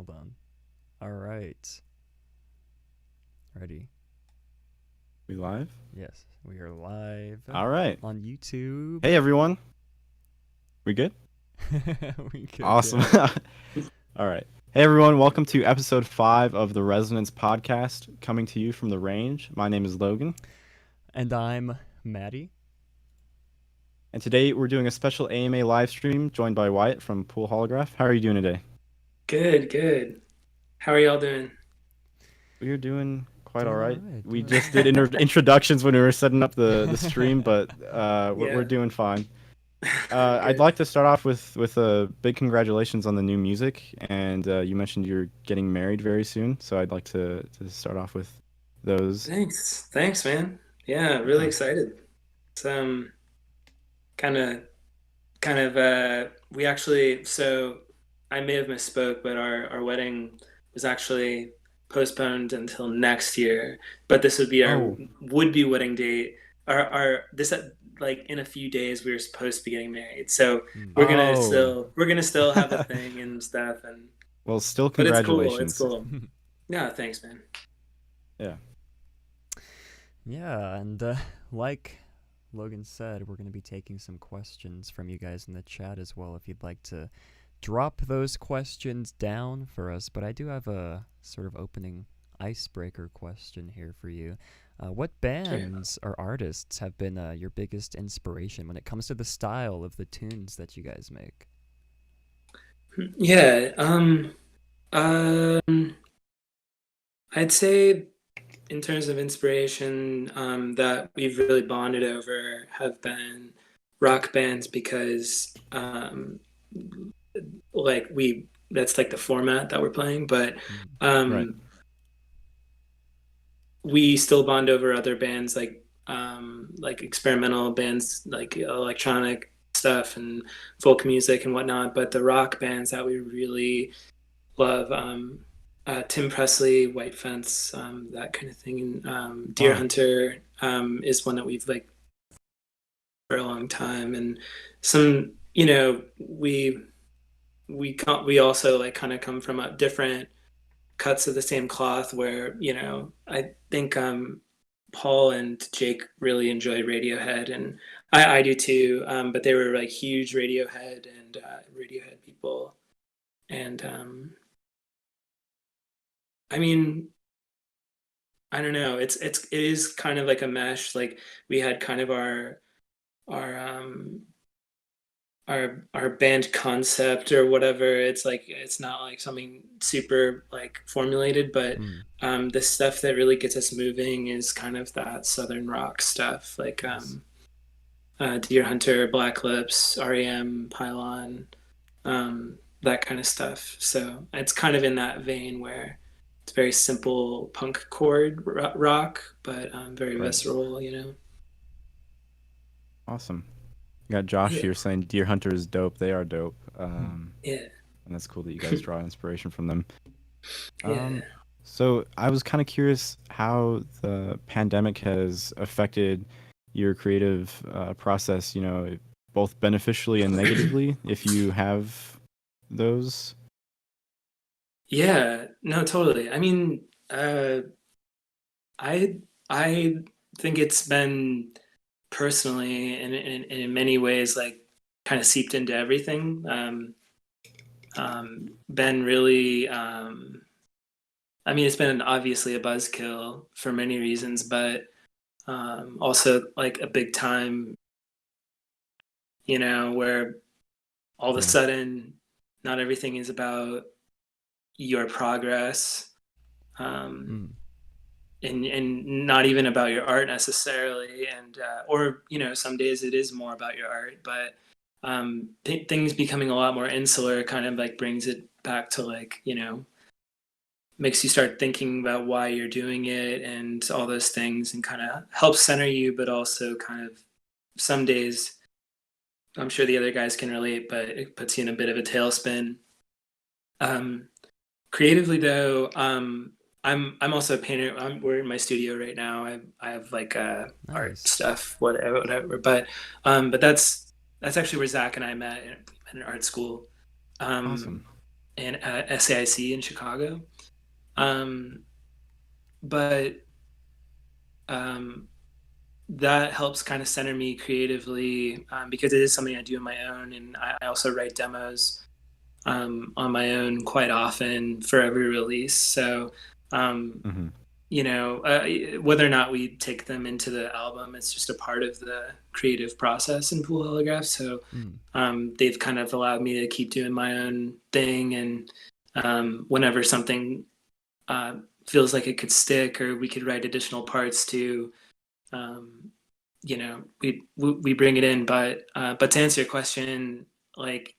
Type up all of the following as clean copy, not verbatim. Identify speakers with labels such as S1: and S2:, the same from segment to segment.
S1: Hold on. All right. Ready?
S2: We live?
S1: Yes, we are live
S2: All right.
S1: on YouTube.
S2: Hey, everyone. We good?
S1: We could,
S2: Awesome.
S1: yeah.
S2: All right. Hey, everyone. Welcome to episode 5 of the Resonance podcast, coming to you from the range. My name is Logan.
S1: And I'm Maddie.
S2: And today we're doing a special AMA live stream joined by Wyatt from Pool Holograph. How are you doing today?
S3: Good. How are y'all doing?
S2: We're doing quite all
S1: Doing all
S2: right.
S1: right.
S2: We
S1: Doing all
S2: just
S1: right.
S2: did introductions when we were setting up the stream, but we're
S3: Yeah.
S2: doing fine. I'd
S3: Good.
S2: like to start off with a big congratulations on the new music, and you mentioned you're getting married very soon, so I'd like to start off with those.
S3: Thanks, man. Yeah, really
S2: Yeah.
S3: excited. It's kind of we actually so I may have misspoke, but our wedding was actually postponed until next year. But this would be our
S2: Oh,
S3: would-be wedding date. Our this like in a few days we were supposed to be getting married. So
S1: Mm.
S2: oh,
S3: we're gonna still have a thing and stuff and
S2: well, still
S3: but it's cool. It's
S2: congratulations.
S3: cool. Yeah, thanks, man.
S2: Yeah,
S1: Yeah, and like Logan said, we're going to be taking some questions from you guys in the chat as well if you'd like to drop those questions down for us. But I do have a sort of opening icebreaker question here for you. What
S3: Sure.
S1: bands or artists have been your biggest inspiration when it comes to the style of the tunes that you guys make?
S3: Yeah, um, I'd say in terms of inspiration, that we've really bonded over have been rock bands because, like that's like the format that we're playing, but
S1: Mm.
S2: right.
S3: um, we still bond over other bands like experimental bands like electronic stuff and folk music and whatnot. But the rock bands that we really love, Tim Presley, White Fence, that kind of thing. Deer
S2: Wow.
S3: Hunter is one that we've like for a long time, and some we also like kind of come from a different cuts of the same cloth. Where I think Paul and Jake really enjoyed Radiohead, and I do too. But they were like huge Radiohead people, and I mean, I don't know. It is kind of like a mesh. Like we had kind of our our band concept or whatever. It's like it's not like something super like formulated, but
S1: Mm.
S3: the stuff that really gets us moving is kind of that southern rock stuff, like
S1: Nice.
S3: Deer Hunter, Black Lips, REM, Pylon, that kind of stuff. So it's kind of in that vein where it's very simple punk chord rock, but very
S2: Right.
S3: visceral.
S2: Awesome. You got Josh
S3: Yeah,
S2: here saying Deer Hunter is dope. They are dope.
S1: Hmm.
S3: yeah,
S2: And that's cool that you guys draw inspiration from them.
S3: yeah.
S2: So I was kind of curious how the pandemic has affected your creative process, both beneficially and negatively, if you have those.
S3: Yeah, no, totally. I mean, I I think it's been personally and in many ways like kind of seeped into everything. Been really I mean, it's been obviously a buzzkill for many reasons, but also like a big time, where all of a
S1: Yeah.
S3: sudden not everything is about your progress. Um,
S1: Mm.
S3: and not even about your art necessarily, and or some days it is more about your art, but things becoming a lot more insular kind of like brings it back to like makes you start thinking about why you're doing it and all those things, and kind of helps center you, but also kind of some days I'm sure the other guys can relate, but it puts you in a bit of a tailspin. um Creatively though, I'm also a painter. We're in my studio right now. I have like art
S1: Nice.
S3: stuff, whatever. But that's actually where Zach and I met in art school.
S2: Awesome.
S3: Um, and SAIC in Chicago. Um, but that helps kind of center me creatively, because it is something I do on my own, and I also write demos on my own quite often for every release. So,
S2: Mm-hmm.
S3: whether or not we take them into the album, it's just a part of the creative process in Pool Holographs. So they've kind of allowed me to keep doing my own thing, and whenever something feels like it could stick or we could write additional parts to, we bring it in. But to answer your question, like,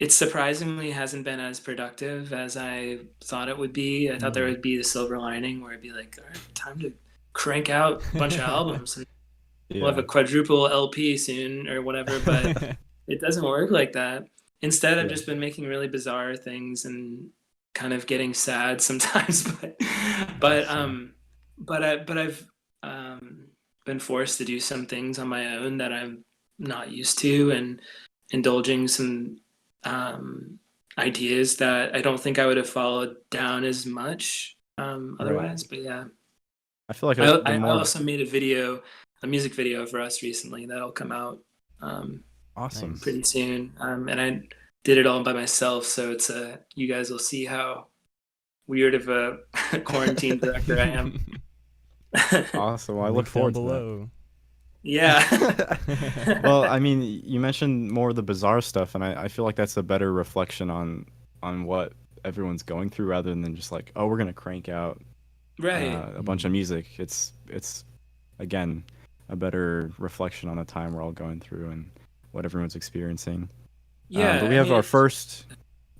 S3: it surprisingly hasn't been as productive as I thought it would be. I thought there would be the silver lining where I'd be like, all right, time to crank out a bunch of albums, and we'll have a quadruple LP soon or whatever. But it doesn't work like that. Instead, I've just been making really bizarre things and kind of getting sad sometimes. But I've been forced to do some things on my own that I'm not used to, and indulging some ideas that I don't think I would have followed down as much otherwise. But yeah,
S2: I feel like
S3: I also made a music video for us recently that'll come out
S2: awesome
S3: pretty soon, and I did it all by myself, so it's you guys will see how weird of a quarantine director I am.
S2: Awesome. Well, I look forward to that.
S3: Yeah.
S2: Well, I mean, you mentioned more of the bizarre stuff, and I feel like that's a better reflection on what everyone's going through, rather than just like, oh, we're gonna crank out a bunch of music. It's again a better reflection on the time we're all going through and what everyone's experiencing.
S3: Yeah.
S2: But we have our first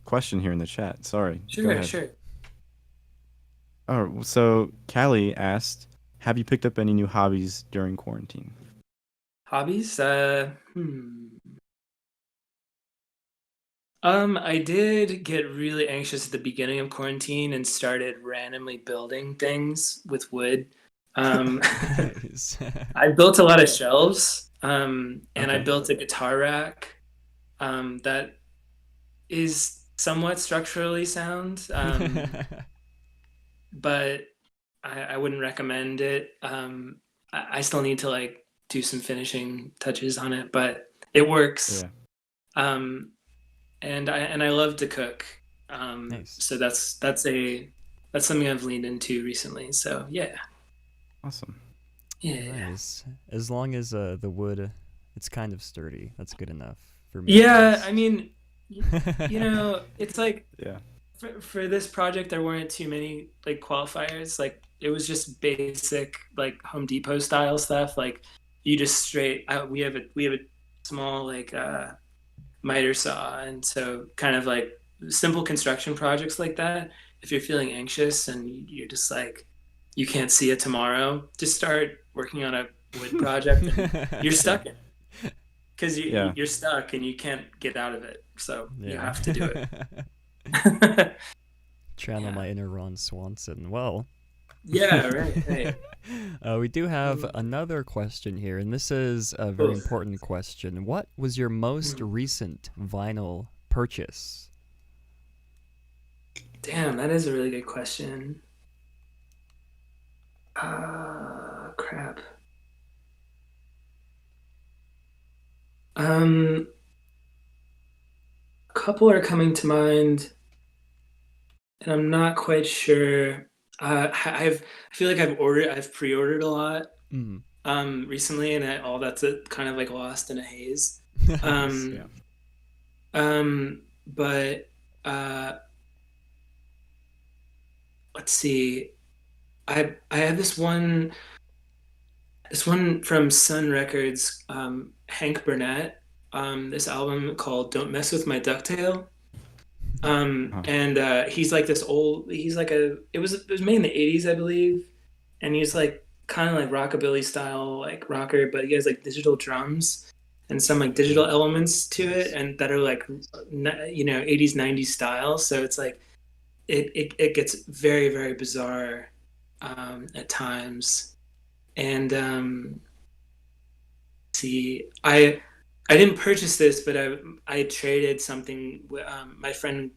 S2: question here in the chat. Sorry.
S3: Sure.
S2: Oh, so Callie asked, have you picked up any new hobbies during quarantine?
S3: Hobbies? I did get really anxious at the beginning of quarantine and started randomly building things with wood.
S1: Nice.
S3: I built a lot of shelves, and I built a guitar rack that is somewhat structurally sound, but I wouldn't recommend it. I still need to like do some finishing touches on it, but it works.
S2: Yeah.
S3: And I love to cook.
S1: Nice.
S3: So that's something I've leaned into recently. So yeah.
S2: Awesome.
S3: Yeah.
S1: Nice. As long as the wood, it's kind of sturdy. That's good enough for me.
S3: Yeah, I mean, it's like for this project there weren't too many like qualifiers. Like it was just basic like Home Depot style stuff. Like you just straight out. We have a small like miter saw, and so kind of like simple construction projects like that. If you're feeling anxious and you're just like you can't see it tomorrow, just start working on a wood project. And you're stuck in it because you're stuck and you can't get out of it. So you have to do it.
S1: Channel my inner Ron Swanson. Well.
S3: Yeah, right.
S1: We do have another question here, and this is a very important question. What was your most recent vinyl purchase?
S3: Damn, that is a really good question. Crap. A couple are coming to mind, and I'm not quite sure. I feel like I've pre-ordered a lot recently, and all that's kind of like lost in a haze. But let's see. I have this one from Sun Records, Hank Burnett, this album called "Don't Mess with My Ducktail." And he's like this old. He's like it was made in the '80s, I believe, and he's like kind of like rockabilly style, like rocker, but he has like digital drums and some like digital elements to it, and that are like '80s '90s style. So it's like it gets very, very bizarre at times. And see, I I didn't purchase this, but I traded something with my friend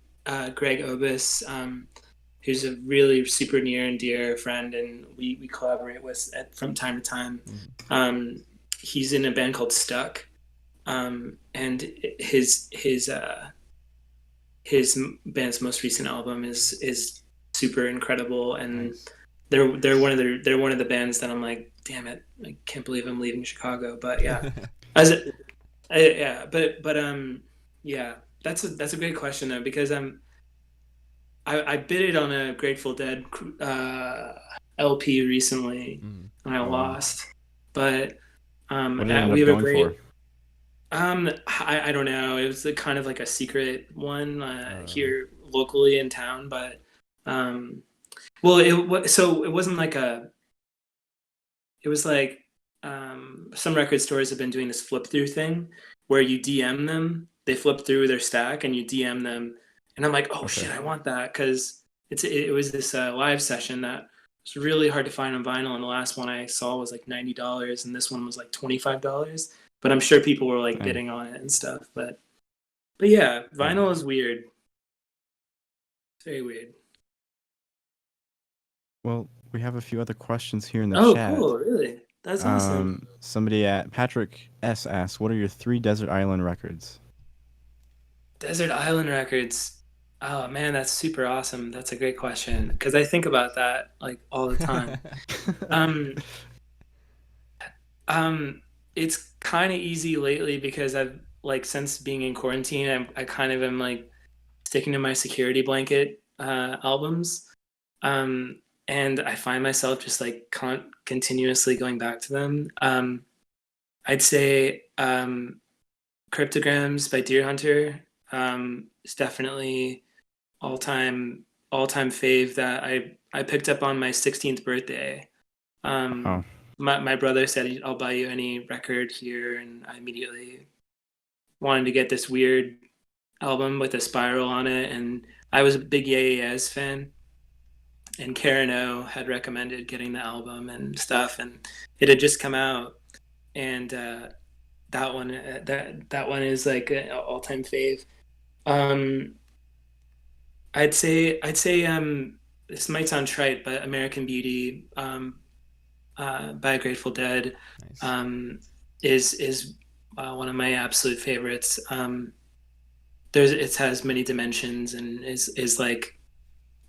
S3: Greg Obis, who's a really super near and dear friend, and we collaborate from time to time. He's in a band called Stuck, and his band's most recent album is super incredible, and
S1: Nice.
S3: they're one of the bands that I'm like, damn it, I can't believe I'm leaving Chicago. But yeah, yeah, that's a great question though, because I bidded on a Grateful Dead LP recently, and I lost. But
S2: what did it end
S3: we
S2: up
S3: have a
S2: going
S3: great.
S2: for?
S3: I don't know. It was kind of like a secret one here locally in town, but well, it wasn't like it was like some record stores have been doing this flip through thing where you DM them, they flip through their stack and you DM them, and I'm like, oh shit, I want that, because it was this live session that was really hard to find on vinyl, and the last one I saw was like $90, and this one was like $25. But I'm sure people were like bidding on it and stuff. But yeah, vinyl is weird. It's very weird.
S2: Well, we have a few other questions here in the chat.
S3: Oh, cool! Really? That's awesome.
S2: Somebody at Patrick S asks, "What are your 3 desert island records?"
S3: Desert island records. Oh man, that's super awesome. That's a great question, because I think about that like all the time. It's kind of easy lately because I've like, since being in quarantine, I kind of am like sticking to my security blanket albums, and I find myself just like continuously going back to them. I'd say Cryptograms by Deer Hunter is definitely all time fave that I picked up on my 16th birthday. My brother said, I'll buy you any record here, and I immediately wanted to get this weird album with a spiral on it, and I was a big Yes fan, and Karen O had recommended getting the album and stuff, and it had just come out, and that one is like an all-time fave. I'd say this might sound trite, but American Beauty by Grateful Dead is one of my absolute favorites. It has many dimensions and is like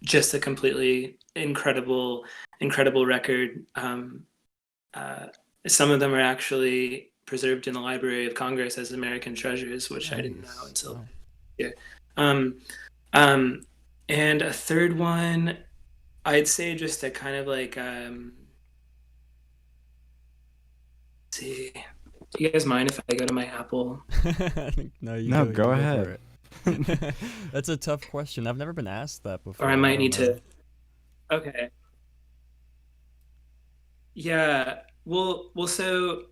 S3: just a completely incredible record. Some of them are actually preserved in the Library of Congress as American treasures, which I didn't know until here. And a third one, I'd say just a kind of like see, do you guys mind if I go to my Apple?
S2: No, go ahead.
S1: That's a tough question. I've never been asked that before.
S3: Or I might need to. Okay. Yeah. Well. So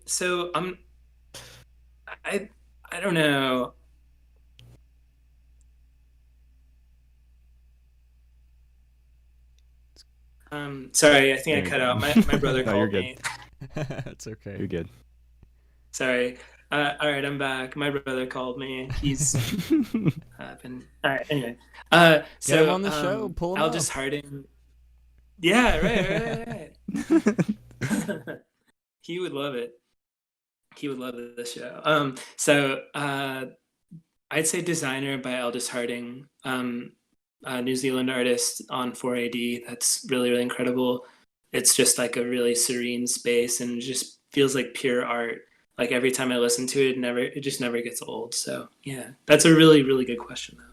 S3: I don't know. Sorry, I think I cut out. My brother called me.
S1: That's okay.
S2: You're good.
S3: Sorry. All right, I'm back. My brother called me. He's been. All right. Anyway. So
S1: get him on the show. Pull him
S3: Aldous
S1: up.
S3: Harding. Yeah. Right. He would love it. He would love this show. So I'd say Designer by Aldous Harding. New Zealand artist on 4AD. That's really, really incredible. It's just like a really serene space and just feels like pure art. Like every time I listen to it, it just never gets old. So yeah, that's a really, really good question though.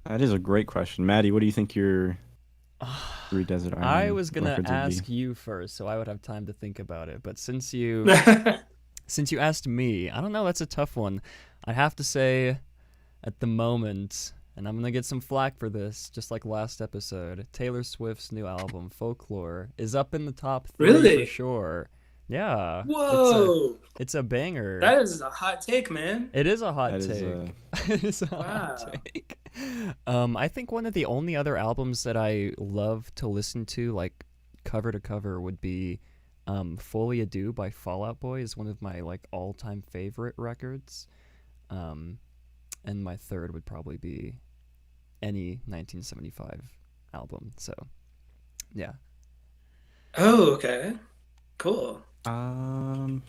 S2: That is a great question. Maddie, what do you think your 3 desert island
S1: I was gonna
S2: records
S1: ask
S2: would be?
S1: you first, so I would have time to think about it. But since you asked me, I don't know. That's a tough one. I'd have to say, at the moment, and I'm gonna get some flack for this, just like last episode, Taylor Swift's new album, Folklore, is up in the top 3
S3: Really?
S1: for sure. Yeah.
S3: Whoa!
S1: It's a banger.
S3: That is a hot take, man.
S1: It is a hot
S2: That
S1: take.
S2: is
S1: It is a hot take. I think one of the only other albums that I love to listen to, like cover to cover, would be Folie à Deux by Fall Out Boy is one of my like all-time favorite records. Um, and my third would probably be any 1975 album. So, yeah.
S3: Oh, okay. Cool.
S2: I'm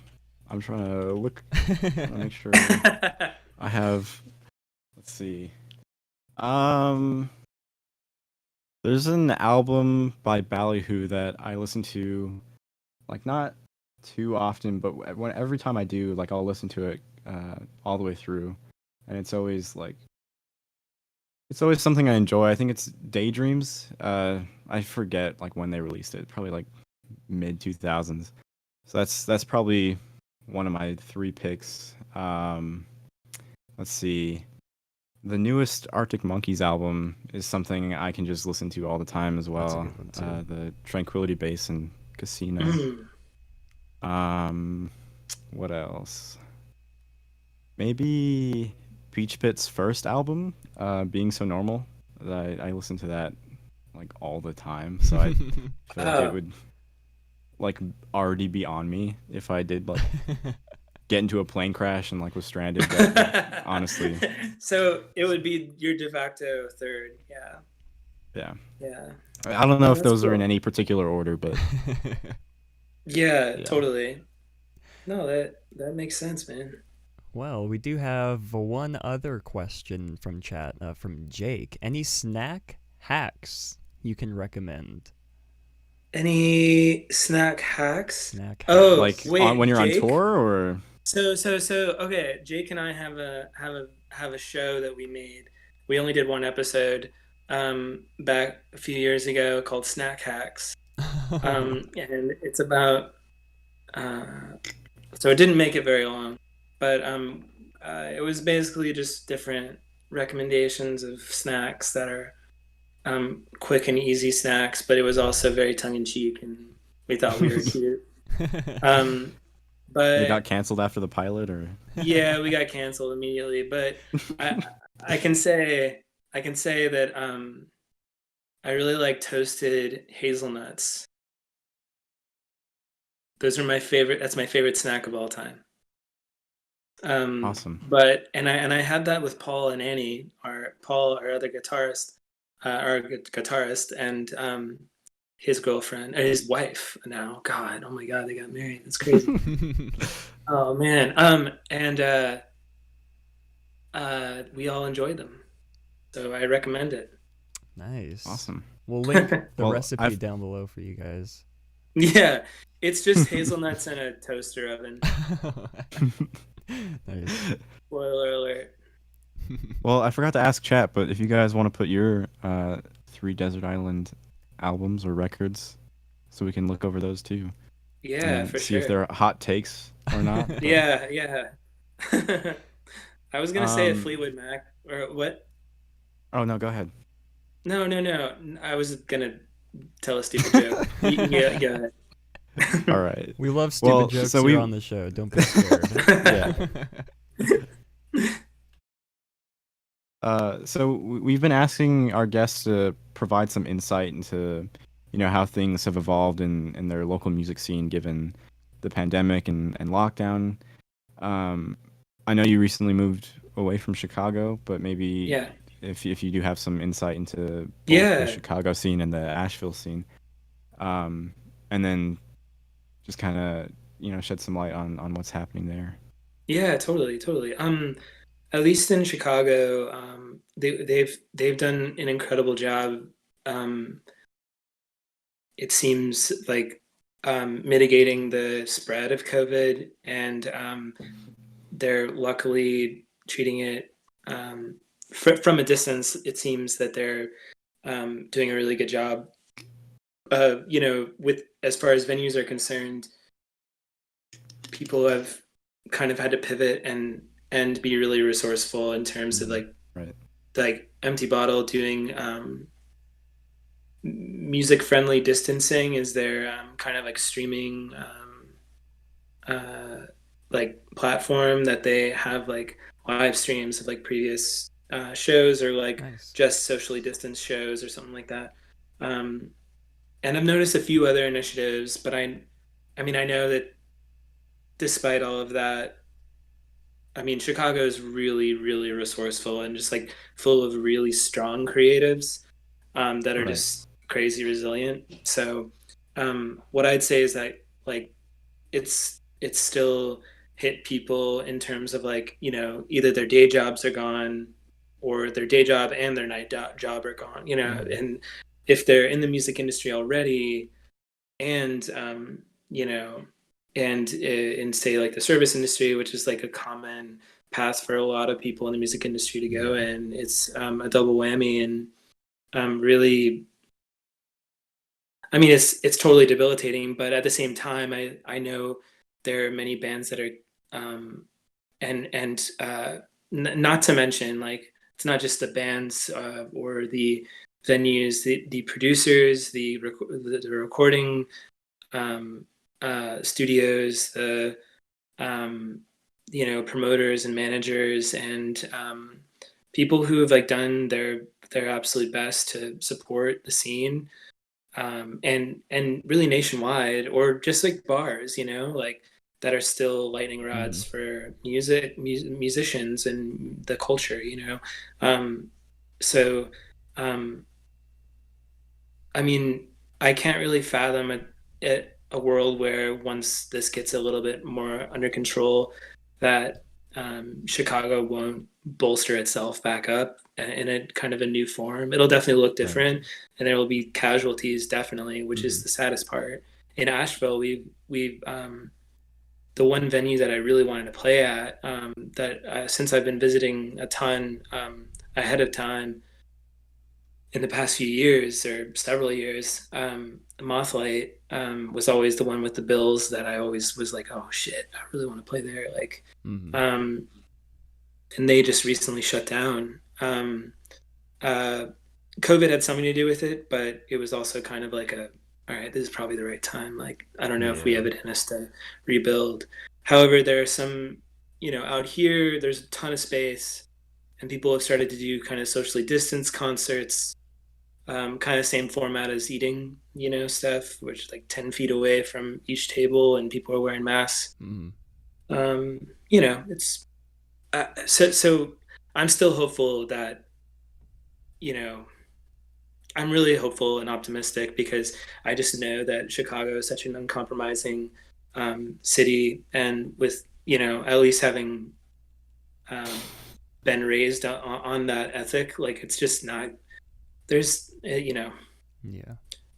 S2: trying to look. Trying to make sure I have. Let's see. Um, there's an album by Ballyhoo that I listen to, like not too often, but every time I do, like I'll listen to it all the way through, and it's always something I enjoy. I think it's Daydreams. I forget like when they released it, probably like mid 2000s. So that's probably one of my three picks. Let's see. The newest Arctic Monkeys album is something I can just listen to all the time as
S1: That's a
S2: well.
S1: good one, too.
S2: The Tranquility Base Casino. What else? Maybe Peach Pit's first album, Being So Normal. I listen to that like all the time, so I feel like it would like already be on me if I did like get into a plane crash and like was stranded. But, honestly,
S3: So it would be your de facto third. Yeah.
S2: yeah.
S3: Yeah.
S2: I don't know if
S3: That's
S2: those are in
S3: cool.
S2: any particular order, but
S3: Yeah,
S2: yeah.
S3: totally. No, that makes sense, man.
S1: Well, we do have one other question from chat from Jake. Any snack hacks you can recommend?
S3: Any snack hacks?
S1: Snack
S3: Oh,
S1: hacks.
S2: Like
S3: wait,
S2: when you're on
S3: Jake?
S2: tour, or
S3: So okay, Jake and I have a show that we made. We only did one episode back a few years ago called Snack Hacks. And it's about so it didn't make it very long, but it was basically just different recommendations of snacks that are quick and easy snacks, but it was also very tongue in cheek, and we thought we were cute. Um,
S2: they got
S3: but
S2: canceled after the pilot, or
S3: yeah, we got canceled immediately. But I I can say that I really like toasted hazelnuts. Those are my favorite. That's my favorite snack of all time.
S2: awesome.
S3: But I had that with Paul and Annie, our other guitarist, guitarist, and his girlfriend, his wife now. God, oh my God, they got married. That's crazy. Oh man. And we all enjoyed them, so I recommend it.
S1: Nice.
S2: Awesome.
S1: We'll link the
S2: Well,
S1: recipe down below for you guys.
S3: Yeah, it's just hazelnuts in a toaster oven.
S1: Nice.
S3: Spoiler alert.
S2: Well, I forgot to ask chat, but if you guys want to put your three Desert Island albums or records, so we can look over those too,
S3: Yeah,
S2: and
S3: for
S2: see if
S3: sure.
S2: they're hot takes or not. but,
S3: Yeah, yeah. I was gonna say a
S2: Um.
S3: Fleetwood Mac or what?
S2: Oh no, go ahead.
S3: No, no, no. I was gonna tell a stupid joke. Yeah, yeah.
S2: All right.
S1: We love stupid
S2: Well,
S1: jokes
S2: so
S1: here
S2: we
S1: on the show. Don't be scared.
S2: yeah. So we've been asking our guests to provide some insight into, how things have evolved in their local music scene given the pandemic and lockdown. I know you recently moved away from Chicago, but maybe
S3: Yeah.
S2: if you do have some insight into both the
S3: Yeah.
S2: Chicago scene and the Asheville scene, and then just kind of shed some light on what's happening there.
S3: Yeah, totally, totally. At least in Chicago, they've done an incredible job. Um, it seems like mitigating the spread of COVID, and they're luckily treating it from a distance. It seems that they're doing a really good job. With as far as venues are concerned, people have kind of had to pivot and be really resourceful in terms of
S2: Right.
S3: like Empty Bottle doing music friendly distancing is their kind of like streaming like platform that they have like live streams of like previous shows or like
S1: Nice.
S3: just socially distanced shows or something like that. And I've noticed a few other initiatives, but I I mean, I know that despite all of that, I mean, Chicago is really, really resourceful and just like full of really strong creatives that are
S2: Right.
S3: just crazy resilient. So, what I'd say is that like it's still hit people in terms of like, you know, either their day jobs are gone or their day job and their night job are gone, you know, and if they're in the music industry already and you know, and in say like the service industry, which is like a common path for a lot of people in the music industry to go in, it's a double whammy. And really, I mean, it's totally debilitating, but at the same time, I know there are many bands that are, not to mention like it's not just the bands or the venues, the producers, the recording studios, the you know, promoters and managers and people who have like done their absolute best to support the scene, and really nationwide, or just like bars, you know, like that are still lightning rods for musicians and the culture, you know. So I mean, I can't really fathom a world where once this gets a little bit more under control, that Chicago won't bolster itself back up in a kind of a new form. It'll definitely look different, and there will be casualties, definitely, which is the saddest part. In Asheville, we've the one venue that I really wanted to play at, that since I've been visiting a ton ahead of time in the past few years or several years, Mothlight was always the one with the bills that I always was like, oh shit, I really want to play there. Like, and they just recently shut down. COVID had something to do with it, but it was also kind of like all right, this is probably the right time. Like, I don't know if we have it in us to rebuild. However, there are some, you know, out here, there's a ton of space and people have started to do kind of socially distanced concerts, kind of same format as eating, you know, stuff, which like 10 feet away from each table and people are wearing masks. You know, it's so I'm still hopeful that, you know, I'm really hopeful and optimistic because I just know that Chicago is such an uncompromising city, and with, you know, at least having been raised on that ethic, like it's just not, there's you know,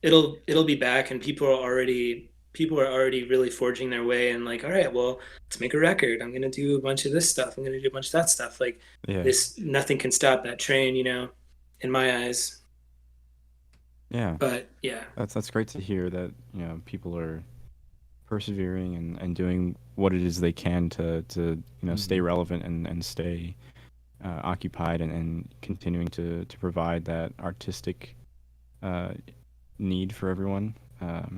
S3: it'll be back, and people are already really forging their way and like, all right, well, let's make a record. I'm gonna do a bunch of this stuff. I'm gonna do a bunch of that stuff. Like this, nothing can stop that train, you know, in my eyes.
S2: Yeah.
S3: But yeah,
S2: that's great to hear that, you know, people are persevering and doing what it is they can to you know, stay relevant and stay occupied and continuing to provide that artistic need for everyone.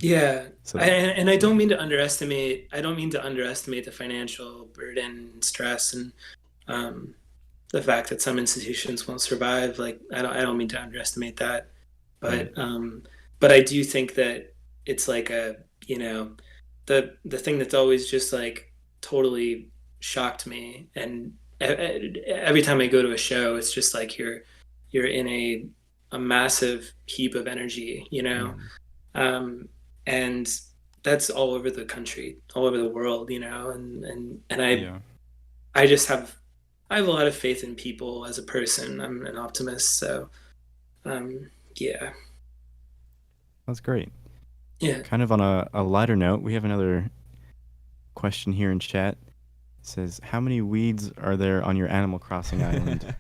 S3: yeah. So and I don't mean to underestimate. I don't mean to underestimate the financial burden and stress and the fact that some institutions won't survive. Like I don't mean to underestimate that, but but I do think that it's like a, you know, the thing that's always just like totally shocked me, and every time I go to a show, it's just like you're in a massive heap of energy, you know. And that's all over the country, all over the world, you know, and I just have a lot of faith in people as a person. I'm an optimist, so yeah.
S2: That's great.
S3: Yeah.
S2: Kind of on a lighter note, we have another question here in chat. It says, how many weeds are there on your Animal Crossing island?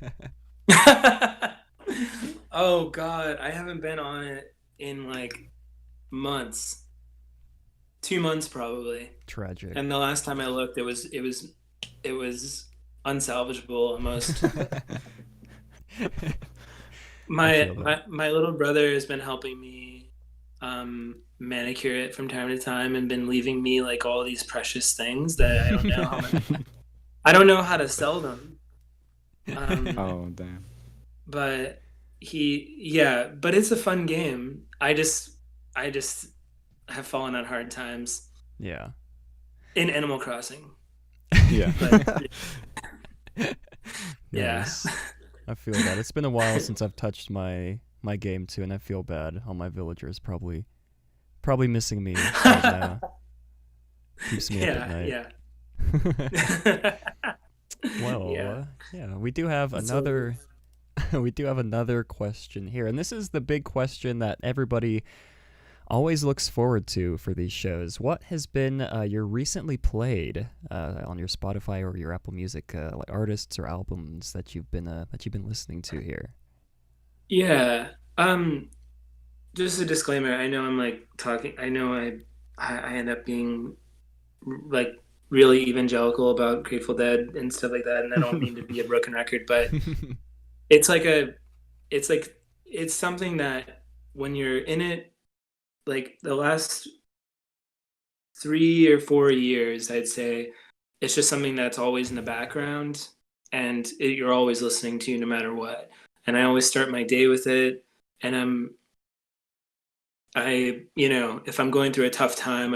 S3: Oh God, I haven't been on it in like months. 2 months probably.
S1: Tragic.
S3: And the last time I looked, it was unsalvageable almost. My little brother has been helping me manicure it from time to time and been leaving me like all these precious things that I don't know I don't know how to sell them.
S2: Oh damn.
S3: But but it's a fun game. I just have fallen on hard times.
S1: Yeah.
S3: in Animal Crossing.
S2: Yeah.
S3: But yeah.
S1: Nice. I feel that. It's been a while since I've touched my game too, and I feel bad. All my villagers probably missing me right now. Keeps me up at night.
S3: Yeah.
S1: Well,
S3: Yeah.
S1: yeah, we do have another we do have another question here, and this is the big question that everybody always looks forward to for these shows. What has been your recently played on your Spotify or your Apple Music like artists or albums that you've been listening to here?
S3: Yeah. Just a disclaimer. I know I'm like talking. I know I end up being like really evangelical about Grateful Dead and stuff like that, and I don't mean to be a broken record, but it's like it's something that when you're in it, like the last 3 or 4 years, I'd say it's just something that's always in the background, and you're always listening to no matter what. And I always start my day with it, and if I'm going through a tough time,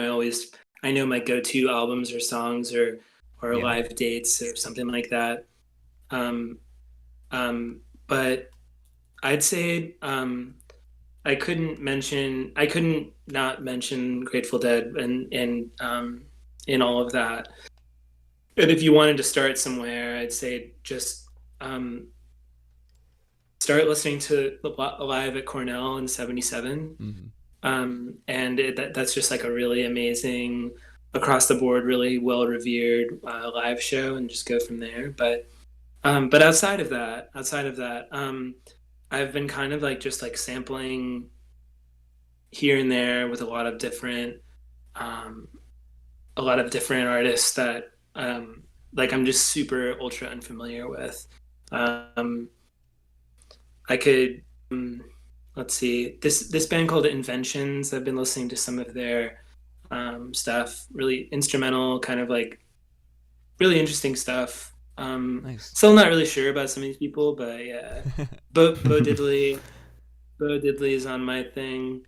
S3: I know my go-to albums or songs or
S1: Yeah.
S3: live dates or something like that. But I'd say I couldn't not mention Grateful Dead and in all of that. But if you wanted to start somewhere, I'd say just start listening to Live at Cornell in '77.
S1: Mm-hmm.
S3: And that's just like a really amazing, across the board, really well revered live show, and just go from there. But outside of that, I've been kind of like just like sampling here and there with a lot of different artists that like I'm just super ultra unfamiliar with. I could let's see, this band called Inventions. I've been listening to some of their stuff, really instrumental, kind of like really interesting stuff.
S1: Nice.
S3: Still not really sure about some of these people, but yeah. Bo Diddley is on my thing.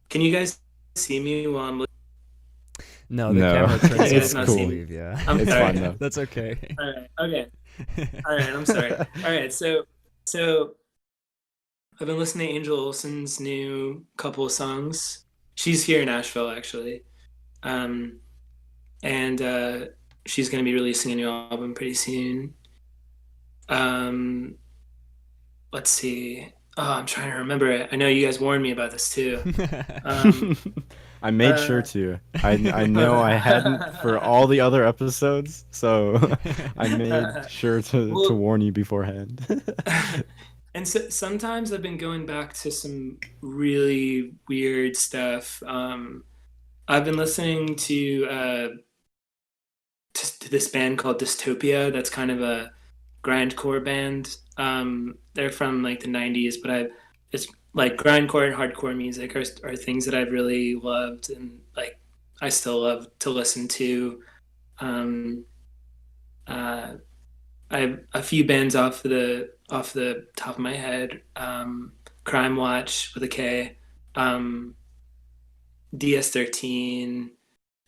S3: Can you guys see me while I'm looking?
S1: No, the
S2: No.
S1: camera turns
S2: It's
S1: off,
S2: cool.
S1: I believe, yeah.
S3: I'm
S2: It's
S3: sorry.
S2: fine though.
S1: That's okay.
S3: All right. Okay. All right. I'm sorry. All right. So I've been listening to Angel Olsen's new couple of songs. She's here in Asheville, actually. And she's going to be releasing a new album pretty soon. Let's see. Oh, I'm trying to remember it. I know you guys warned me about this too.
S2: I made sure to. I know I hadn't for all the other episodes, so I made sure to warn you beforehand.
S3: And so, sometimes I've been going back to some really weird stuff. I've been listening to this band called Dystopia. That's kind of a grindcore band. They're from like the '90s, but it's like grindcore and hardcore music are things that I've really loved, and like I still love to listen to. I have a few bands off the top of my head. Crime Watch with a K, DS13,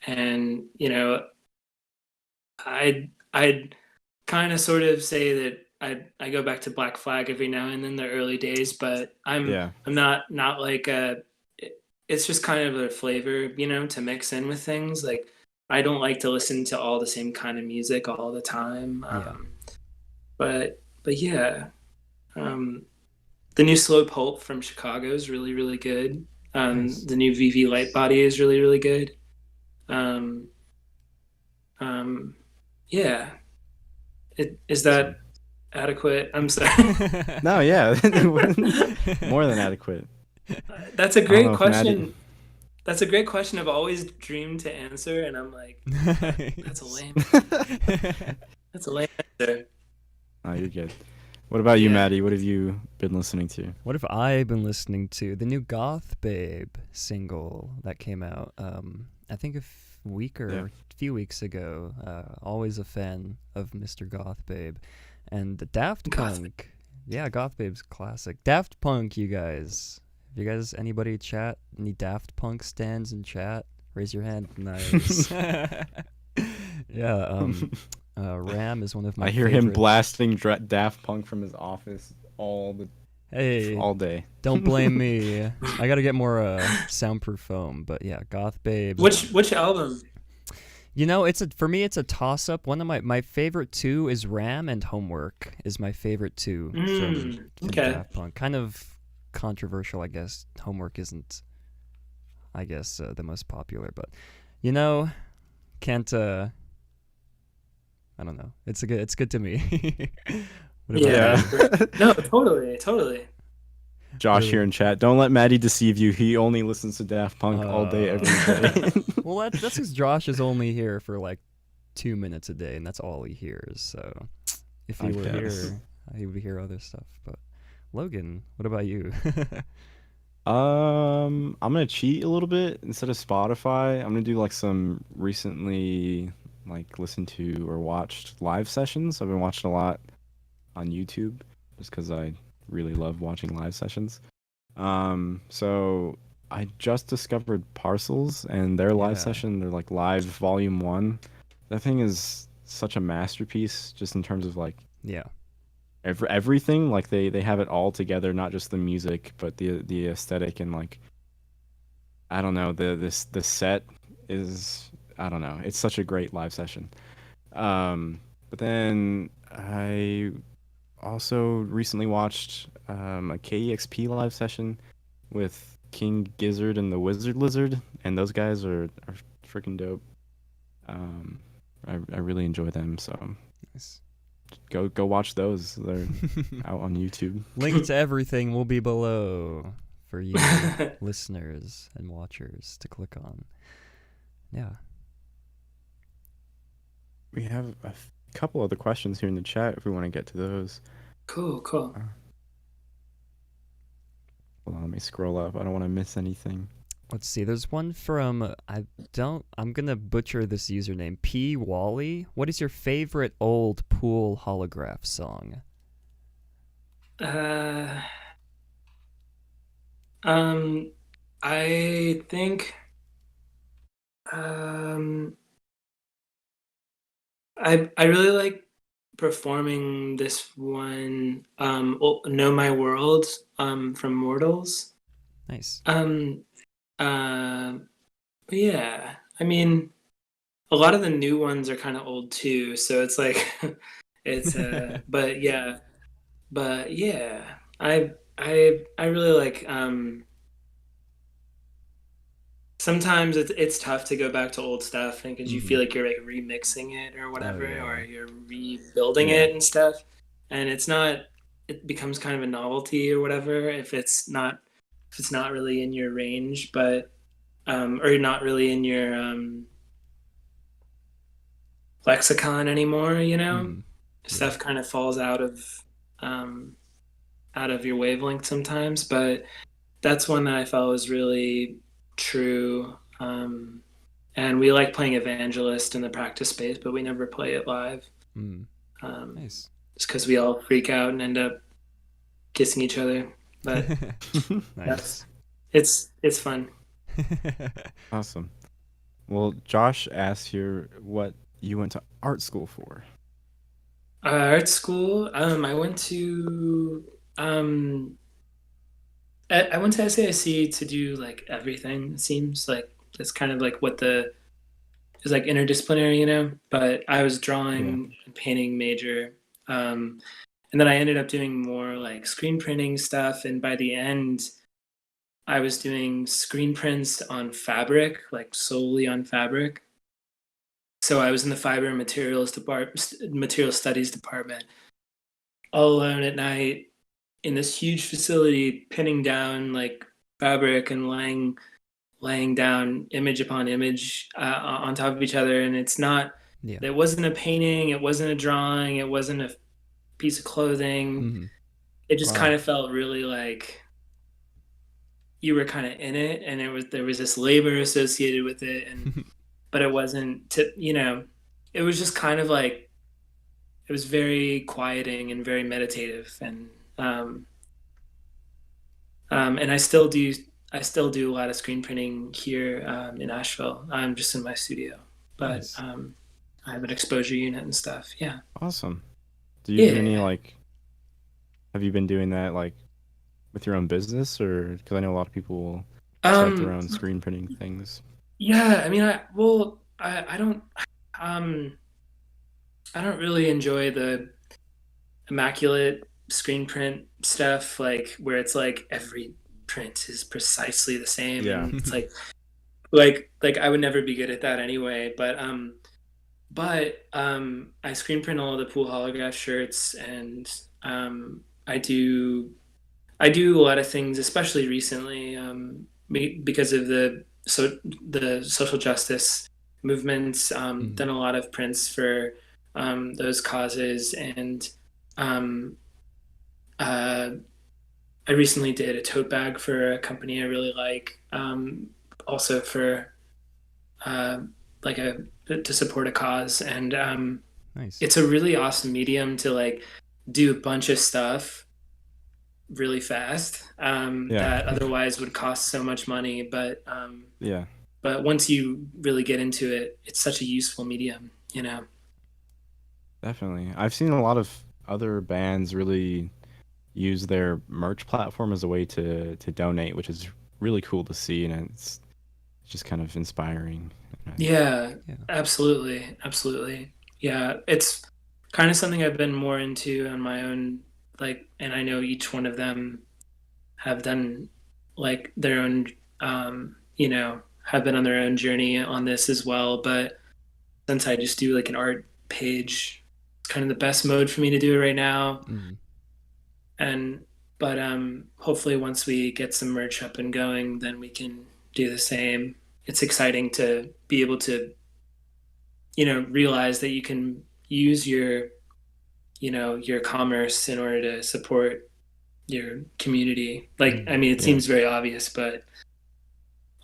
S3: and I'd kind of sort of say that I go back to Black Flag every now and then, the early days, but I'm not like it's just kind of a flavor, to mix in with things. Like I don't like to listen to all the same kind of music all the time. But yeah, the new Slow Pulp from Chicago is really, really good.
S1: Nice.
S3: The new VV Lightbody is really, really good. Yeah. Is that adequate? I'm sorry.
S2: No, yeah, more than adequate.
S3: That's a great
S2: know if
S3: question. That's a great question. I've always dreamed to answer, and I'm like, that's a lame. That's a lame answer.
S2: Oh, you're good. What about you,
S3: Yeah.
S2: Maddie? What have you been listening to?
S1: What have I been listening to? The new Goth Babe single that came out, I think a few weeks ago. Always a fan of Mr. Goth Babe. And the Daft
S3: Goth
S1: Punk. Yeah, Goth Babe's classic. Daft Punk, you guys. Have you guys, anybody chat? Any Daft Punk stands in chat? Raise your hand. Nice. Yeah. Ram is one of my
S2: I hear him
S1: favorite.
S2: blasting Daft Punk from his office
S1: Hey,
S2: all day.
S1: don't blame me. I gotta get more soundproof foam. But yeah, Goth Babe.
S3: Which album?
S1: You know, for me it's a toss up. One of my favorite two is Ram, and Homework is my favorite two from
S3: Okay.
S1: Daft Punk. Kind of controversial, I guess. Homework isn't, I guess, the most popular, but you know, can't. I don't know. It's good to me. What about
S3: Yeah.
S1: you?
S3: No, totally.
S2: Josh
S1: Really?
S2: here in chat. Don't let Maddie deceive you. He only listens to Daft Punk all day, every day.
S1: Well, that's because Josh is only here for like 2 minutes a day, and that's all he hears. So if he
S2: I
S1: were
S2: guess.
S1: here, he would hear other stuff. But Logan, what about you?
S2: I'm gonna cheat a little bit. Instead of Spotify, I'm gonna do like some recently like listened to or watched live sessions. I've been watching a lot on YouTube just because I really love watching live sessions. So I just discovered Parcels and their live
S1: Yeah.
S2: session. They're like live volume 1. That thing is such a masterpiece just in terms of like
S1: Yeah.
S2: everything. Like they have it all together, not just the music, but the aesthetic and like I don't know, the set is I don't know. It's such a great live session. But then I also recently watched a KEXP live session with King Gizzard and the Wizard Lizard, and those guys are freaking dope. I really enjoy them, so
S1: Nice.
S2: go watch those. They're out on YouTube.
S1: Link to everything will be below for you listeners and watchers to click on. Yeah.
S2: We have a couple other questions here in the chat if we want to get to those.
S3: Cool.
S2: Hold on, let me scroll up. I don't want to miss anything.
S1: Let's see. There's one from I'm gonna butcher this username. P Wally. What is your favorite old Pool Holograph song?
S3: I think I really like performing this one Know My World from Mortals.
S1: Nice.
S3: Yeah, I mean a lot of the new ones are kind of old too, so it's like it's but yeah I really like sometimes it's tough to go back to old stuff because you feel like you're like remixing it or whatever,
S1: yeah.
S3: or you're rebuilding
S2: Yeah.
S3: it and stuff, and it becomes kind of a novelty or whatever if it's not really in your range, but or not really in your lexicon anymore, you know. Stuff kind of falls out of your wavelength sometimes, but that's one that I felt was really true. And we like playing Evangelist in the practice space, but we never play it live.
S1: Nice.
S3: Just because we all freak out and end up kissing each other. But
S1: Nice.
S3: it's fun.
S2: Awesome. Well, Josh asked here what you went to art school for.
S3: Art school. I went to I went to SAIC to do like everything. It seems like that's kind of like what is like interdisciplinary, you know. But I was drawing and painting major, and then I ended up doing more like screen printing stuff. And by the end, I was doing screen prints on fabric, like solely on fabric. So I was in the fiber and material studies department, all alone at night in this huge facility, pinning down like fabric and laying down image upon image on top of each other. And it wasn't a painting, it wasn't a drawing, it wasn't a piece of clothing. It just kind of felt really like you were kind of in it, and there was this labor associated with it, and but it wasn't it was just kind of like it was very quieting and very meditative, and I still do I still do a lot of screen printing here in Asheville. I'm just in my studio, but
S1: Nice.
S3: I have an exposure unit and stuff. Yeah.
S2: Awesome. Do you do any
S3: Yeah.
S2: like? Have you been doing that like with your own business, or because I know a lot of people start their
S3: Um,
S2: own screen printing things.
S3: yeah, I mean, I don't, um, I don't really enjoy the immaculate screen print stuff, like where it's like every print is precisely the same,
S2: Yeah.
S3: and it's like I would never be good at that anyway. But I screen print all the pool holograph shirts, and I do a lot of things, especially recently, because of the social justice movements. Done a lot of prints for those causes, and um, uh, I recently did a tote bag for a company I really like, also for uh, like a to support a cause, and
S1: Nice.
S3: it's a really awesome medium to like do a bunch of stuff really fast
S2: Yeah.
S3: that otherwise would cost so much money.
S2: Yeah.
S3: But once you really get into it, it's such a useful medium, you know.
S2: Definitely. I've seen a lot of other bands really use their merch platform as a way to donate, which is really cool to see, and it's just kind of inspiring.
S3: Yeah,
S1: Yeah.
S3: absolutely, absolutely. Yeah, it's kind of something I've been more into on my own, like, and I know each one of them have done like their own, have been on their own journey on this as well. But since I just do like an art page, it's kind of the best mode for me to do it right now. And but hopefully once we get some merch up and going, then we can do the same. It's exciting to be able to, realize that you can use your commerce in order to support your community. Like, I mean, it
S2: Yeah.
S3: seems very obvious, but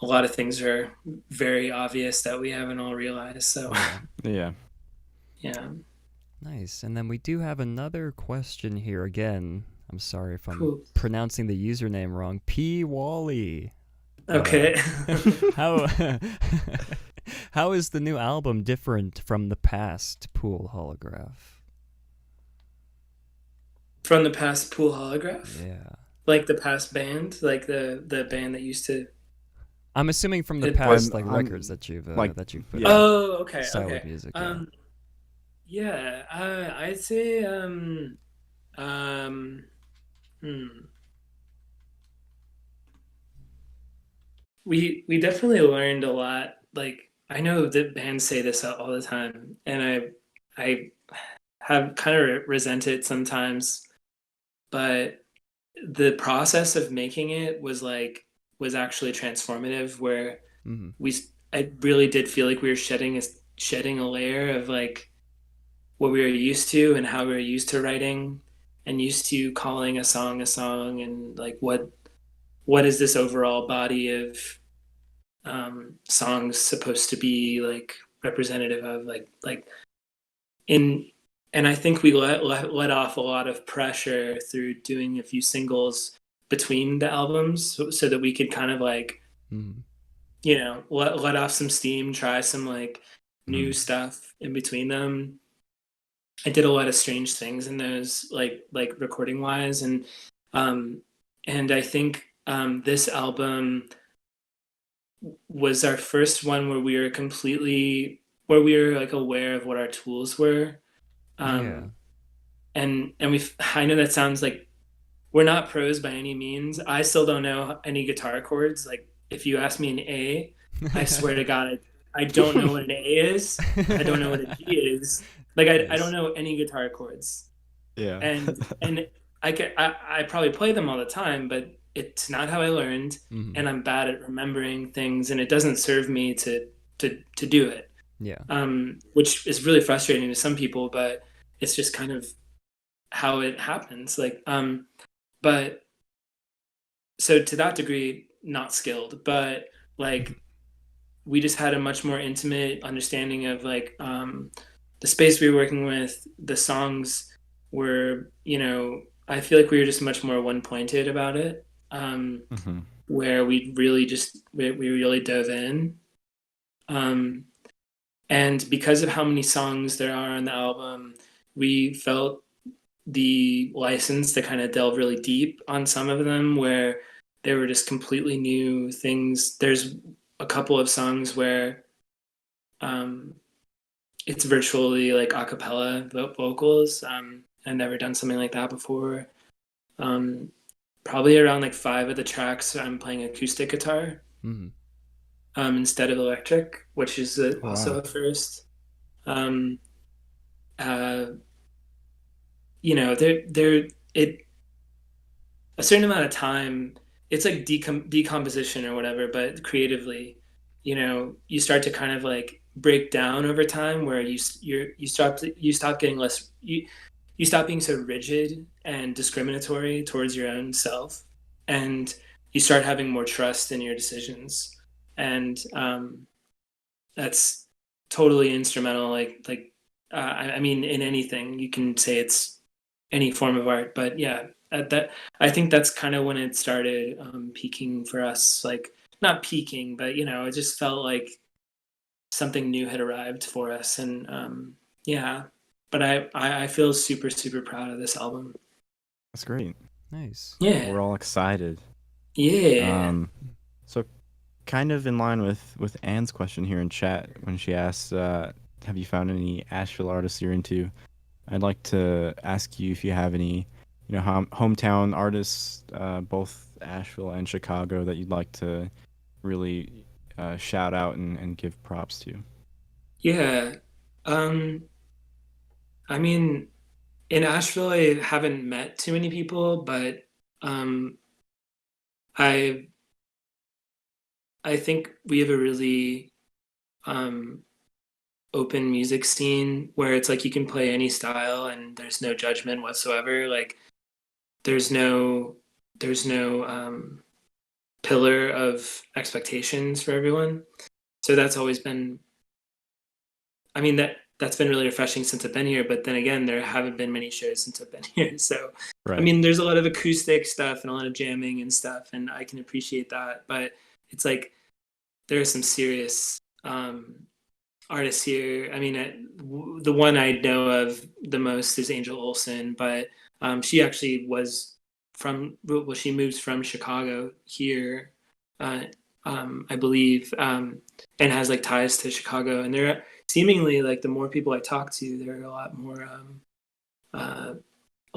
S3: a lot of things are very obvious that we haven't all realized. So,
S2: Yeah.
S3: yeah.
S1: Nice. And then we do have another question here again. I'm sorry if I'm
S3: Cool.
S1: pronouncing the username wrong. P. Wally.
S3: Okay.
S1: How how is the new album different from the past Pool Holograph?
S3: From the past Pool Holograph?
S1: Yeah.
S3: Like the past band? Like the band that used to.
S1: I'm assuming from the
S3: It-
S1: past
S2: I'm-
S1: records that you've
S2: like,
S1: put
S2: yeah.
S1: out.
S3: Oh, okay.
S1: Style
S3: Okay.
S1: of music. Yeah.
S3: Yeah, I'd say um hmm. We definitely learned a lot. Like, I know that bands say this all the time, and I have kind of resent it sometimes, but the process of making it was actually transformative, where I really did feel like we were shedding a layer of like what we were used to and how we were used to writing and used to calling a song, and like what is this overall body of songs supposed to be like representative of, like in and I think we let off a lot of pressure through doing a few singles between the albums, so that we could kind of like let off some steam, try some like new stuff in between them. I did a lot of strange things in those, like recording wise, and I think this album was our first one where we were like aware of what our tools were. And I know that sounds like we're not pros by any means. I still don't know any guitar chords. Like, if you ask me an A, I swear to God, I don't know what an A is. I don't know what a G is. Like, I don't know any guitar chords.
S2: Yeah.
S3: And I probably play them all the time, but it's not how I learned, and I'm bad at remembering things, and it doesn't serve me to do it.
S1: Yeah.
S3: Which is really frustrating to some people, but it's just kind of how it happens. Like, but so to that degree, not skilled, but like we just had a much more intimate understanding of like the space we were working with. The songs were, I feel like we were just much more one-pointed about it. where we really dove in. And because of how many songs there are on the album, we felt the license to kind of delve really deep on some of them, where they were just completely new things. There's a couple of songs where it's virtually like a cappella vocals. I've never done something like that before. Probably around like 5 of the tracks I'm playing acoustic guitar instead of electric, which is also a first. You know, a certain amount of time, it's like decomposition or whatever, but creatively, you know, you start to kind of like break down over time, where you stop getting less, you stop being so rigid and discriminatory towards your own self, and you start having more trust in your decisions. And that's totally instrumental. I mean, in anything, you can say it's any form of art, but yeah, that I think that's kind of when it started peaking for us. Like, not peaking, but you know, it just felt like something new had arrived for us. And yeah, but I feel super, super proud of this album.
S2: That's great.
S1: Nice.
S3: Yeah.
S2: We're all excited.
S3: Yeah.
S2: So kind of in line with Anne's question here in chat when she asked, have you found any Asheville artists you're into? I'd like to ask you if you have any, you know, hometown artists, both Asheville and Chicago, that you'd like to really shout out and give props to.
S3: Yeah. I mean, in Asheville, I haven't met too many people, but I think we have a really open music scene where it's like you can play any style and there's no judgment whatsoever. Like, there's no pillar of expectations for everyone. So that's always been, I mean, that's been really refreshing since I've been here. But then again, there haven't been many shows since I've been here. So,
S2: Right.
S3: I mean, there's a lot of acoustic stuff and a lot of jamming and stuff, and I can appreciate that. But it's like, there are some serious artists here. I mean, the one I know of the most is Angel Olsen, but she actually was she moves from Chicago here, I believe, and has like ties to Chicago. And they're seemingly, like, the more people I talk to, there are a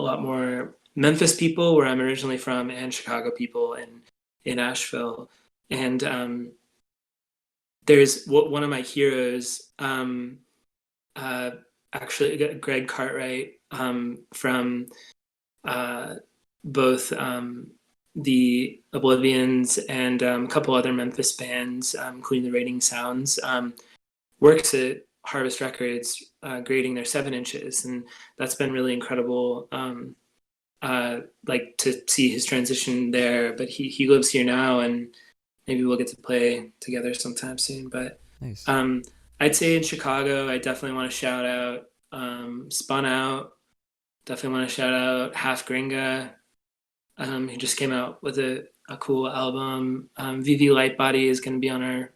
S3: lot more Memphis people, where I'm originally from, and Chicago people in Asheville. And there's one of my heroes, actually Greg Cartwright, from both the Oblivions and a couple other Memphis bands, including the Rating Sounds, works at Harvest Records, grading their 7 inches, and that's been really incredible. Like, to see his transition there, but he lives here now, and maybe we'll get to play together sometime soon. But
S1: nice.
S3: I'd say in Chicago, I definitely want to shout out Spun Out. Definitely want to shout out Half Gringa, who just came out with a cool album. Vivi Lightbody is going to be on our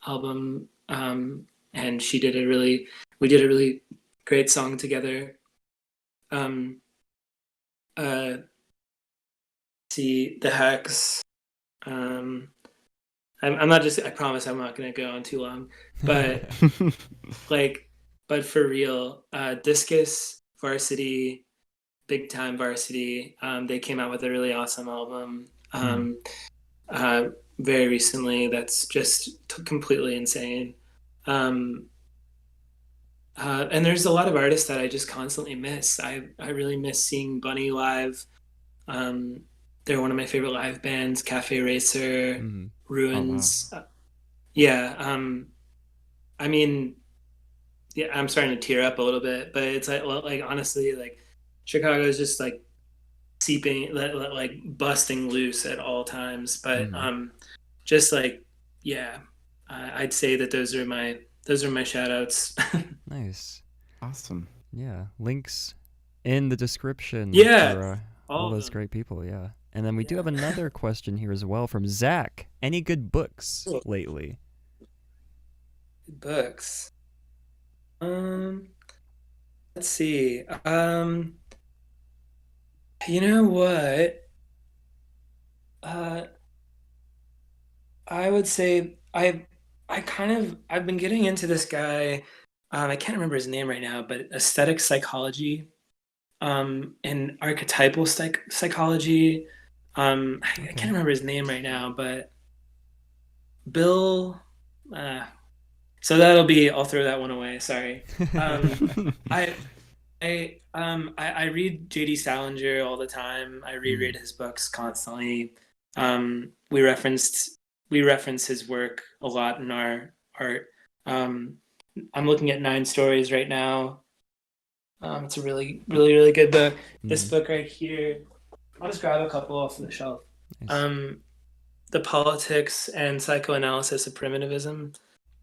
S3: album, and we did a really great song together. See the Hex. I'm not just, I promise I'm not going to go on too long, but but for real, Discus, Varsity, Big Time Varsity, they came out with a really awesome album very recently that's just completely insane. And there's a lot of artists that I just constantly miss. I really miss seeing Bunny live. They're one of my favorite live bands. Cafe Racer, Ruins.
S2: Oh, wow.
S3: Yeah. I mean, yeah, I'm starting to tear up a little bit, but it's like honestly, like, Chicago is just like seeping, like busting loose at all times. But just like, yeah, I'd say that those are my shout outs.
S1: Nice.
S2: Awesome.
S1: Yeah. Links in the description
S3: Yeah.
S1: for all those great people. Yeah. And then we do have another question here as well from Zach. Any good books lately?
S3: Books. Let's see. You know what? I would say I've been getting into this guy. I can't remember his name right now, but aesthetic psychology, and archetypal psychology. I can't remember his name right now, but Bill. So that'll be. I'll throw that one away. Sorry. I I read J.D. Salinger all the time. I reread his books constantly. We reference his work a lot in our art. I'm looking at 9 Stories right now. It's a really, really, really good book. This book right here, I'll just grab a couple off the shelf.
S1: Nice.
S3: The Politics and Psychoanalysis of Primitivism.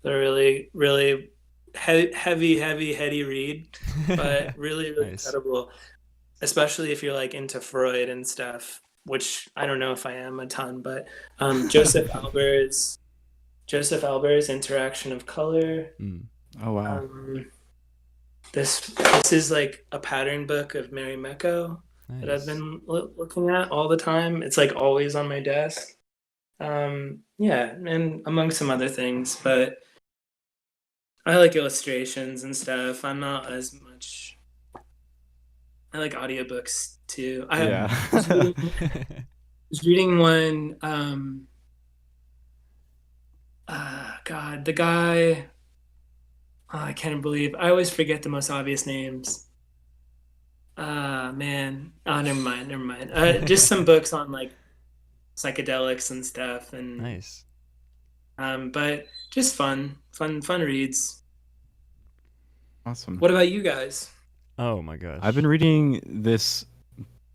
S3: They're really, really heavy, heady read, but really, really
S1: Nice.
S3: incredible. Especially if you're like into Freud and stuff, which I don't know if I am a ton, but Joseph Albert's Interaction of Color.
S2: Oh wow.
S3: This is like a pattern book of Mary Mecco that I've been looking at all the time. It's like always on my desk. Yeah, and among some other things, but I like illustrations and stuff. I'm not as much. I like audiobooks too. I was reading one. God, the guy. Oh, I can't believe I always forget the most obvious names. Man. Oh, never mind. Just some books on like psychedelics and stuff, and
S1: Nice.
S3: but just fun reads.
S2: Awesome.
S3: What about you guys?
S1: Oh my gosh.
S2: I've been reading this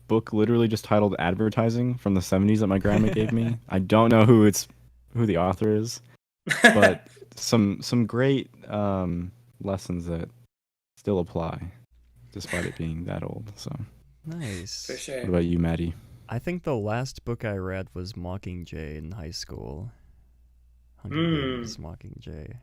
S2: book literally just titled Advertising from the 70s that my grandma gave me. I don't know who the author is, but some great lessons that still apply despite it being that old. So
S1: Nice.
S3: For sure.
S2: what about you, Maddie?
S1: I think the last book I read was Mockingjay in high school. Hunger Games Mockingjay.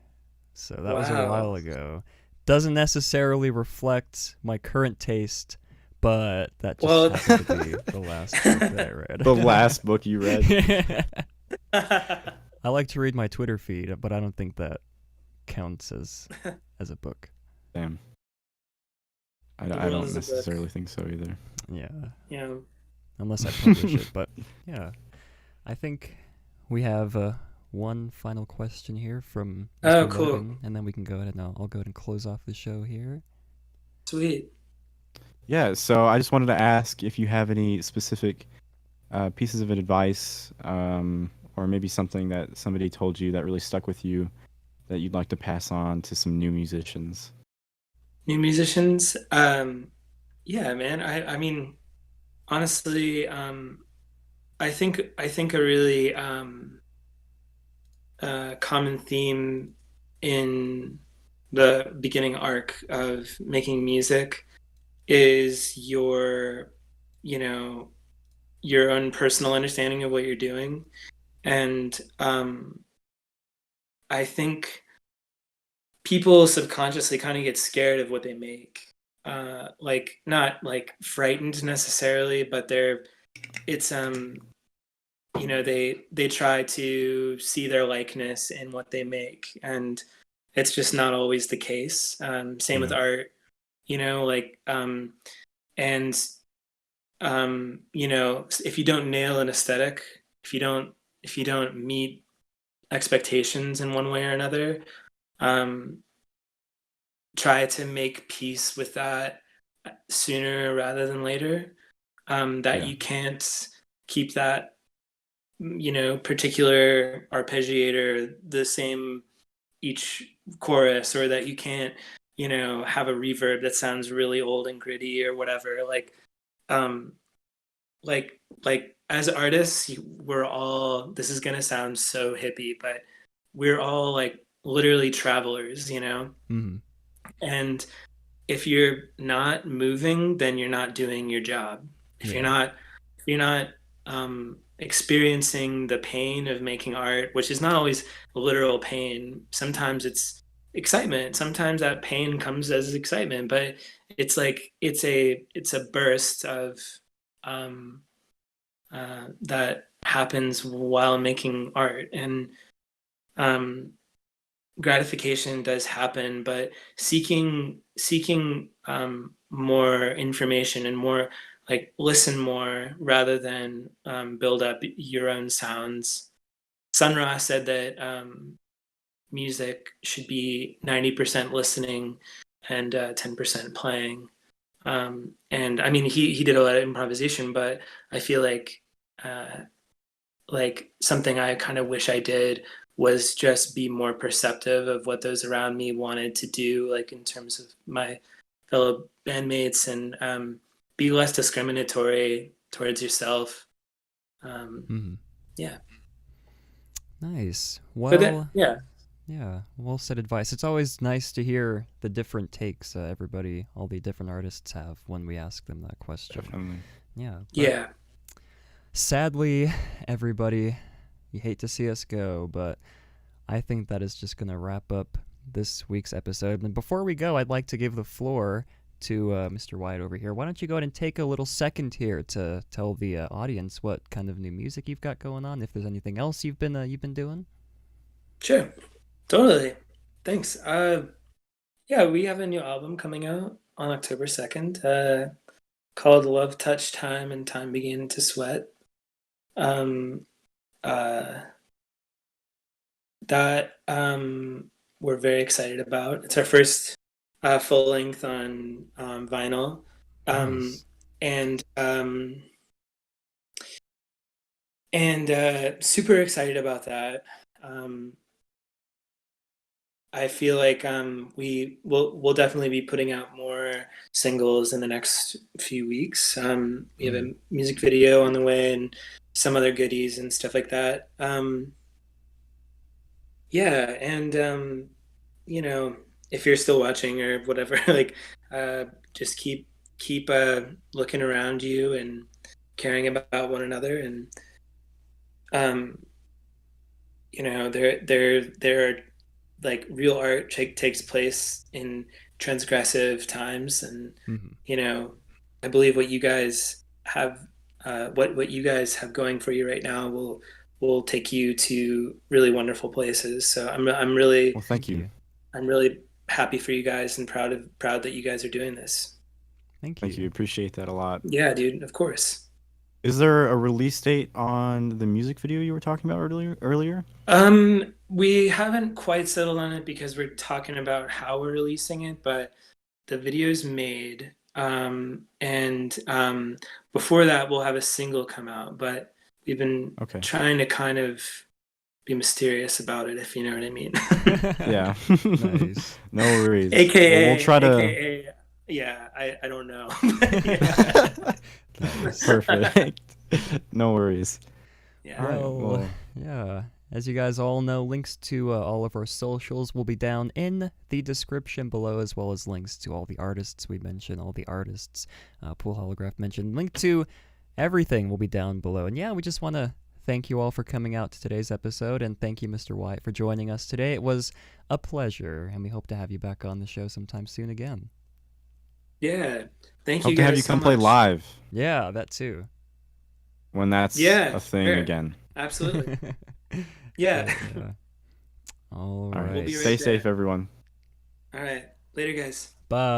S1: So that was a while ago. Doesn't necessarily reflect my current taste, but that just happened to be the last book that I read.
S2: The last book you read?
S1: I like to read my Twitter feed, but I don't think that counts as a book.
S2: Damn. I don't necessarily think so either.
S1: Yeah. Unless I publish it, but yeah. I think we have one final question here from Mr.
S3: cool.
S1: Logan, and then we can go ahead and I'll go ahead and close off the show here.
S3: Sweet.
S2: Yeah, so I just wanted to ask if you have any specific pieces of advice, or maybe something that somebody told you that really stuck with you that you'd like to pass on to some new musicians.
S3: New musicians? Yeah, man. I mean, honestly, I think a really common theme in the beginning arc of making music is your own personal understanding of what you're doing. And I think people subconsciously kind of get scared of what they make. Like not like frightened necessarily, but they try to see their likeness in what they make, and it's just not always the case. Same with art, if you don't nail an aesthetic, if you don't meet expectations in one way or another, try to make peace with that sooner rather than later. You can't keep that particular arpeggiator the same each chorus, or that you can't have a reverb that sounds really old and gritty or whatever. Like as artists, we're all, this is gonna sound so hippie, but we're all like literally travelers, and if you're not moving, then you're not doing your job. If you're not experiencing the pain of making art, which is not always literal pain. Sometimes it's excitement. Sometimes that pain comes as excitement, but it's like it's a burst of um, that happens while making art, and um, gratification does happen, but seeking more information and more like listen more rather than build up your own sounds. Sun Ra said that music should be 90% listening and 10% playing. And I mean, he did a lot of improvisation, but I feel like something I kind of wish I did was just be more perceptive of what those around me wanted to do, like in terms of my fellow bandmates, and be less discriminatory towards yourself. Yeah.
S1: Nice.
S3: But
S1: Well,
S3: yeah.
S1: yeah, well said advice. It's always nice to hear the different takes all the different artists have when we ask them that question.
S2: Definitely.
S1: Yeah.
S3: Yeah.
S1: Sadly, everybody, you hate to see us go, but I think that is just going to wrap up this week's episode. And before we go, I'd like to give the floor to Mr. Wyatt over here. Why don't you go ahead and take a little second here to tell the audience what kind of new music you've got going on, if there's anything else you've been doing?
S3: Sure. Totally. Thanks. Yeah, we have a new album coming out on October 2nd, called Love Touch Time and Time Began to Sweat. That we're very excited about. It's our first full length on vinyl.
S1: Nice.
S3: And super excited about that. I feel like we'll definitely be putting out more singles in the next few weeks. We have a music video on the way and some other goodies and stuff like that. Yeah, and you know, if you're still watching or whatever, like just keep looking around you and caring about one another, and you know, there are like real art takes place in transgressive times, and you know, I believe what you guys have what you guys have going for you right now will take you to really wonderful places. So I'm really
S2: Well, thank you.
S3: I'm really happy for you guys and proud that you guys are doing this.
S1: Thank
S2: you. Appreciate that a lot.
S3: Yeah, dude, of course.
S2: Is there a release date on the music video you were talking about earlier?
S3: We haven't quite settled on it because we're talking about how we're releasing it, but the video's made. And before that we'll have a single come out, but we've been trying to kind of be mysterious about it, if you know what I mean.
S2: Yeah.
S1: Nice.
S2: No worries.
S3: AKA,
S2: we'll try to.
S3: AKA, yeah, I don't know.
S1: Nice.
S2: Perfect. No worries.
S3: Yeah.
S1: Well, yeah. As you guys all know, links to all of our socials will be down in the description below, as well as links to all the artists we mentioned, all the artists Paul Holograph mentioned. Link to everything will be down below. And yeah, we just want to thank you all for coming out to today's episode, and thank you, Mr. Wyatt, for joining us today. It was a pleasure, and we hope to have you back on the show sometime soon again.
S3: Yeah, thank
S2: Hope
S3: you
S2: to
S3: guys
S2: have you
S3: so
S2: come play
S3: much.
S2: live.
S1: Yeah, that too.
S2: When that's a thing again.
S3: Absolutely. Yeah.
S1: All
S2: right.
S1: right.
S3: We'll be
S2: Stay
S3: right
S2: safe,
S3: there.
S2: everyone.
S3: All right. Later, guys.
S1: Bye.